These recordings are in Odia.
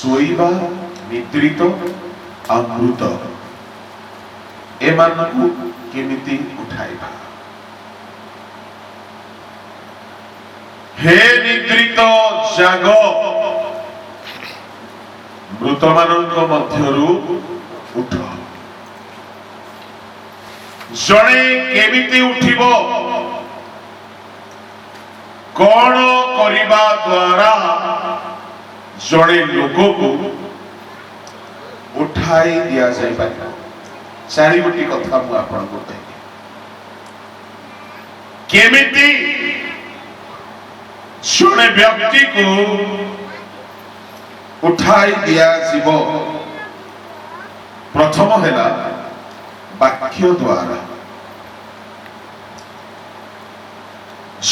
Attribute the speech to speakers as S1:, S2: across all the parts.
S1: ଶୋଇବା ନିଦ୍ରିତ ଆଉ ମୃତ ଏମାନଙ୍କୁ କେମିତି ଉଠାଇବା। ହେ ନିଦ୍ରିତ ଜାଗ, ମୃତମାନଙ୍କ ମଧ୍ୟରୁ ଉଠ। ଜଣେ କେମିତି ଉଠିବ? କଣ କରିବା ଦ୍ୱାରା ଜଣେ ଲୋକକୁ ଉଠାଇ ଦିଆଯାଇପାରିବ? ଚାରିଗୋଟି କଥା ମୁଁ ଆପଣଙ୍କୁ କହିବି। କେମିତି ଜଣେ ବ୍ୟକ୍ତିକୁ ଉଠାଇ ଦିଆଯିବ? ପ୍ରଥମ ହେଲା ବାକ୍ୟ ଦ୍ୱାରା।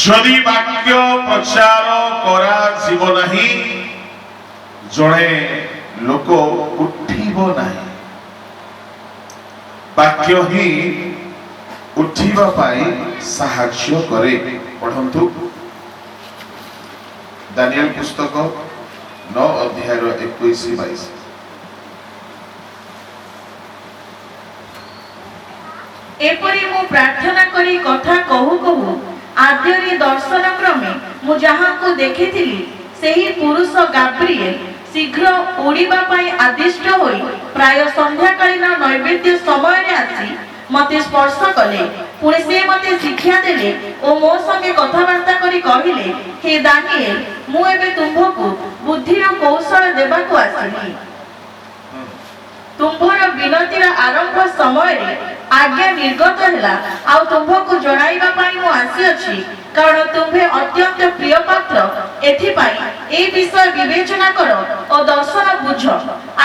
S1: ଯଦି ବାକ୍ୟ ପ୍ରଚାର କରାଯିବ ନାହିଁ, ଜଣେ ଲୋକ ଉଠିବ ନାହିଁ। ବାକ୍ୟ ହିଁ ଉଠିବା ପାଇଁ ସାହାଯ୍ୟ କରେ। ପଢ଼ନ୍ତୁ ଦାନିଏଲ ପୁସ୍ତକ 9 ଅଧ୍ୟାୟର 21-22।
S2: ଏପରି ମୁଁ ପ୍ରାର୍ଥନା କରି କଥା କହୁ କହୁ ଆଦ୍ୟରେ ଦର୍ଶନ କ୍ରମେ ମୁଁ ଯାହାକୁ ଦେଖିଥିଲି ସେହି ପୁରୁଷ ଗାବ୍ରିଏଲ ଶୀଘ୍ର ଉଡ଼ିବା ପାଇଁ ଆଦିଷ୍ଟ ହୋଇ ପ୍ରାୟ ସନ୍ଧ୍ୟାକାଳୀନ ନୈବେଦ୍ୟ ସମୟରେ ଆସି ମତେ ସ୍ପର୍ଶ କଲେ। ପୁଣି ସେ ମତେ ଶିକ୍ଷା ଦେଲେ ଓ ମୋ ସଙ୍ଗେ କଥାବାର୍ତ୍ତା କରି କହିଲେ, ହେ ଦାନିଏଲ, ମୁଁ ଏବେ ତୁମ୍ଭକୁ ବୁଦ୍ଧିର କୌଶଳ ଦେବାକୁ ଆସିଲି। ତୁମ୍ଭର ବିନତିର ଆରମ୍ଭ ସମୟରେ ଆଜ୍ଞା ନିର୍ଗତ ହେଲା, ଆଉ ତୁମ୍ଭକୁ ଜଣାଇବା ପାଇଁ ମୁଁ ଆସିଅଛି, କାରଣ ତୁମ୍ଭେ ଅତ୍ୟନ୍ତ ପ୍ରିୟ ପାତ୍ର। ଏଥିପାଇଁ এই ବିଷୟ ବିବେଚନା କର ଓ ଦର୍ଶନ ବୁଝ।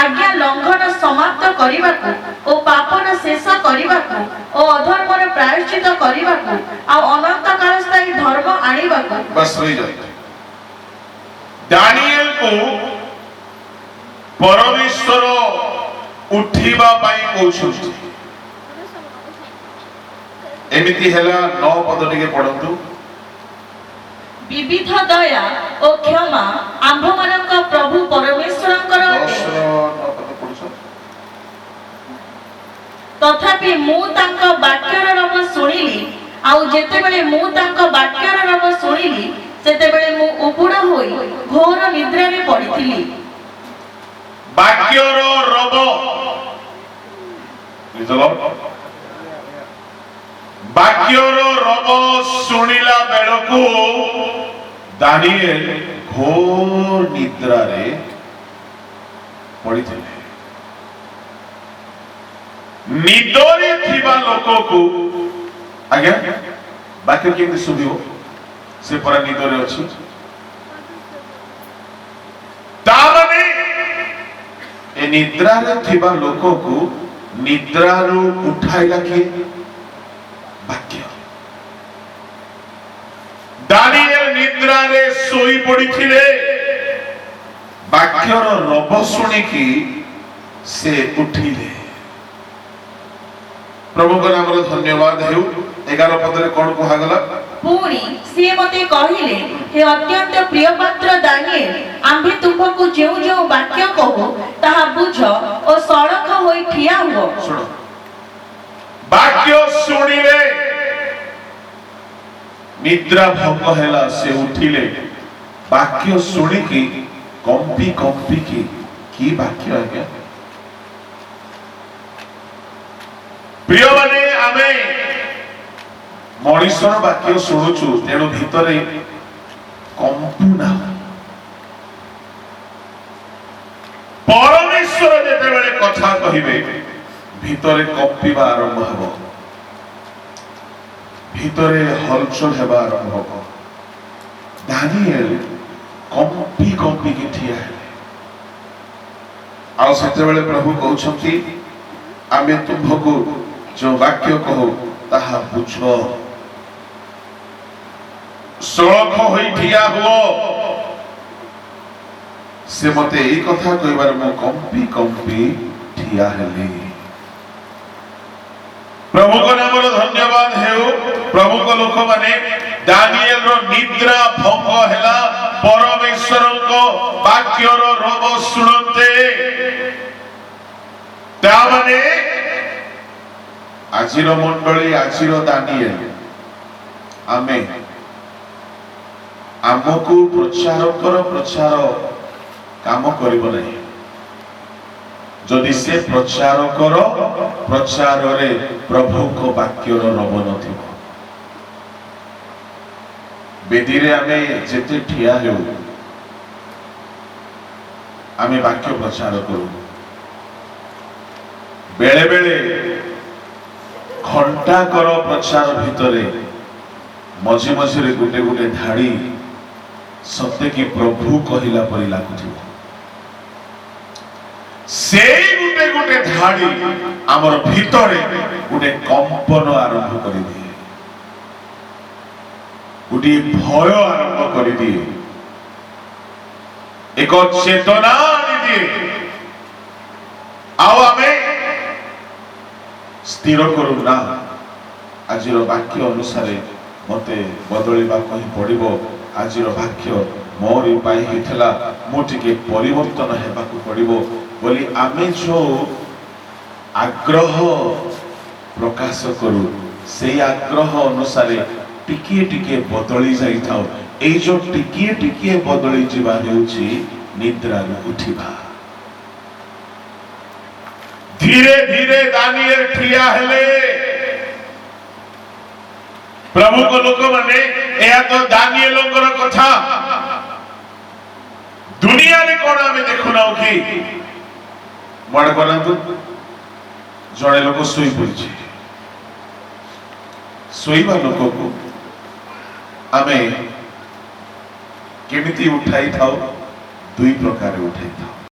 S2: ଆଜ୍ଞା ଲଙ୍ଘନ ସମାପ୍ତ କରିବାକୁ ଓ ପାପର ଶେଷ କରିବାକୁ ଓ ଅଧର୍ମର ପ୍ରାୟଶ୍ଚିତ କରିବାକୁ ଆଉ ଅନନ୍ତ କାଳ ସ୍ଥାୟୀ ଧର୍ମ ଆଣିବାକୁ।
S1: बस रही जाए। दानिएलକୁ ପରମେଶ୍ୱର ଉଠିବା ପାଇଁ କହୁଛନ୍ତି। ଏମିତି ହେଲା 9 ପଦ ଟିକେ ପଢ଼ନ୍ତୁ।
S2: ବିବିଧ ଦୟା ଓ କ୍ଷମା ଆମ୍ଭମାନଙ୍କ ପ୍ରଭୁ ପରମେଶ୍ୱରଙ୍କର ତଥାପି ମୁଁ ତାଙ୍କ ବାକ୍ୟର ରବ ଶୁଣିଲି, ଆଉ ଯେତେବେଳେ ମୁଁ ତାଙ୍କ ବାକ୍ୟର ରବ ଶୁଣିଲି, ସେତେବେଳେ ମୁଁ ଉବୁଡ଼ ହୋଇ ଘୋର ନିଦ୍ରାରେ ପଡ଼ିଥିଲି।
S1: ବାକ୍ୟର ରବ, ବାକ୍ୟର ରବ ଶୁଣିଲା ବେଳକୁ ଦାନିଏଲ ଘୋର ନିଦ୍ରାରେ ପଡ଼ିଥିଲେ। ନିଦରେ ଥିବା ଲୋକକୁ ଆଜ୍ଞା ବାକ୍ୟ କେମିତି ଶୁଭିବ? ସେ ପରା ନିଦରେ ଅଛି। ତାମାନେ ଏ ନିଦ୍ରାରେ ଥିବା ଲୋକକୁ ନିଦ୍ରାରୁ ଉଠାଇଲା କିଏ? ବାକ୍ୟ। ଦାନିଏଲ ନିଦ୍ରାରେ ଶୋଇ ପଡ଼ିଥିଲେ। ବାକ୍ୟର ରବ ଶୁଣିକି ସେ ଉଠିଲେ। ପ୍ରଭୁଙ୍କ ନାମରେ ଧନ୍ୟବାଦ ହେଉ। 11 ପଦରେ କଣ କୁହାଗଲା?
S2: ପୁଣି ସିଏ ମତେ କହିଲେ, ହେ ଅତ୍ୟନ୍ତ ପ୍ରିୟ ପାତ୍ର ଦାନିଏଲ, ଆମ୍ଭେ ତୁମ୍ଭକୁ ଯେଉଁ ଯେଉଁ ବାକ୍ୟ କହୁ ତାହା ବୁଝ ଓ ସଳଖ ହୋଇ ଠିଆ ହୁଅ।
S1: ଶୁଣ, ବାକ୍ୟ ଶୁଣିଲେ ନିଦ୍ରା ଭଙ୍ଗ ହେଲା, ସେ ଉଠିଲେ। ବାକ୍ୟ ଶୁଣିକି କମ୍ପି କମ୍ପିକି, କି ବାକ୍ୟ ଆଜ୍ଞା? ପ୍ରିୟମାନେ, ଆମେ ମଣିଷର ବାକ୍ୟ ଶୁଣୁଛୁ, ତେଣୁ ଭିତରେ କମ୍ପୁନା। ପରମେଶ୍ୱର ଯେତେବେଳେ କଥା କହିବେ ଭିତରେ କମ୍ପିବା ଆରମ୍ଭ ହେବ, ଭିତରେ ହଲଚଲ ହେବା ଆରମ୍ଭ ହେବ। ଦାନିଏଲ କମ୍ପି କମ୍ପିକି ଠିଆ ହେଲେ। ଆଉ ସେତେବେଳେ ପ୍ରଭୁ କହୁଛନ୍ତି, ଆମେ ତୁମ୍ଭକୁ जो वाक्य कहो ताहा बुझ, सड़क होई ठिया हुओ। से मते एई कथा कहबार मु कंपी कंपी ठिया हेली। प्रभु को नाम धन्यवाद हेउ। प्रभु को लोक माने दानिएल रो निद्रा भंग हेला। परमेश्वर को वाक्य रो रब सुनते ମାନେ ଆଜିର ମଣ୍ଡଳୀ, ଆଜିର ଦାନିଏଲ, ଆମେ ଆମକୁ ପ୍ରଚାରକର ପ୍ରଚାର କାମ କରିବ ନାହିଁ ଯଦି ସେ ପ୍ରଚାରକର ପ୍ରଚାରରେ ପ୍ରଭୁଙ୍କ ବାକ୍ୟର ରବ ନଥିବ। ବେଦୀରେ ଆମେ ଯେତେ ଠିଆ ହେଉ ଆମେ ବାକ୍ୟ ପ୍ରଚାର କରୁ। ବେଳେ ବେଳେ ଘଣ୍ଟାକର ପ୍ରଚାର ଭିତରେ ମଝି ମଝିରେ ଗୋଟେ ଗୋଟେ ଧାଡ଼ି ସତେ କି ପ୍ରଭୁ କହିଲା ପରି ଲାଗୁଥିବ। ସେଇ ଗୋଟେ ଗୋଟେ ଧାଡ଼ି ଆମର ଭିତରେ ଗୋଟେ କମ୍ପନ ଆରମ୍ଭ କରିଦିଏ, ଗୋଟିଏ ଭୟ ଆରମ୍ଭ କରିଦିଏ, ଏକ ଚେତନା ଆଣିଦିଏ। ଆଉ ଆମେ ସ୍ଥିର କରୁ ନା ଆଜିର ବାକ୍ୟ ଅନୁସାରେ ମତେ ବଦଳିବାକୁ ହିଁ ପଡିବ। ଆଜିର ବାକ୍ୟ ମୋରି ପାଇଁ ହେଇଥିଲା, ମୁଁ ଟିକେ ପରିବର୍ତ୍ତନ ହେବାକୁ ପଡିବ ବୋଲି ଆମେ ଯୋଉ ଆଗ୍ରହ ପ୍ରକାଶ କରୁ ସେଇ ଆଗ୍ରହ ଅନୁସାରେ ଟିକିଏ ଟିକିଏ ବଦଳି ଯାଇଥାଉ। এই ଯୋଉ ଟିକିଏ ଟିକିଏ ବଦଳି ଯିବା ହେଉଛି ନିଦ୍ରାରୁ ଉଠିବା। ଧୀରେ ଧୀରେ ଦାନିଏଲ ଠିଆ ହେଲେ। ପ୍ରଭୁଙ୍କ ଲୋକମାନେ, ଏହା ତ ଦାନିଏଲଙ୍କର କଥା, ଦୁନିଆରେ କଣ ଆମେ ଦେଖୁନାଉ କି? ମନେ କରନ୍ତୁ, ଜଣେ ଲୋକ ଶୋଇ ପଡିଛି। ଶୋଇବା ଲୋକକୁ ଆମେ କେମିତି ଉଠାଇ ଥାଉ? ଦୁଇ ପ୍ରକାର ଉଠାଇ ଥାଉ।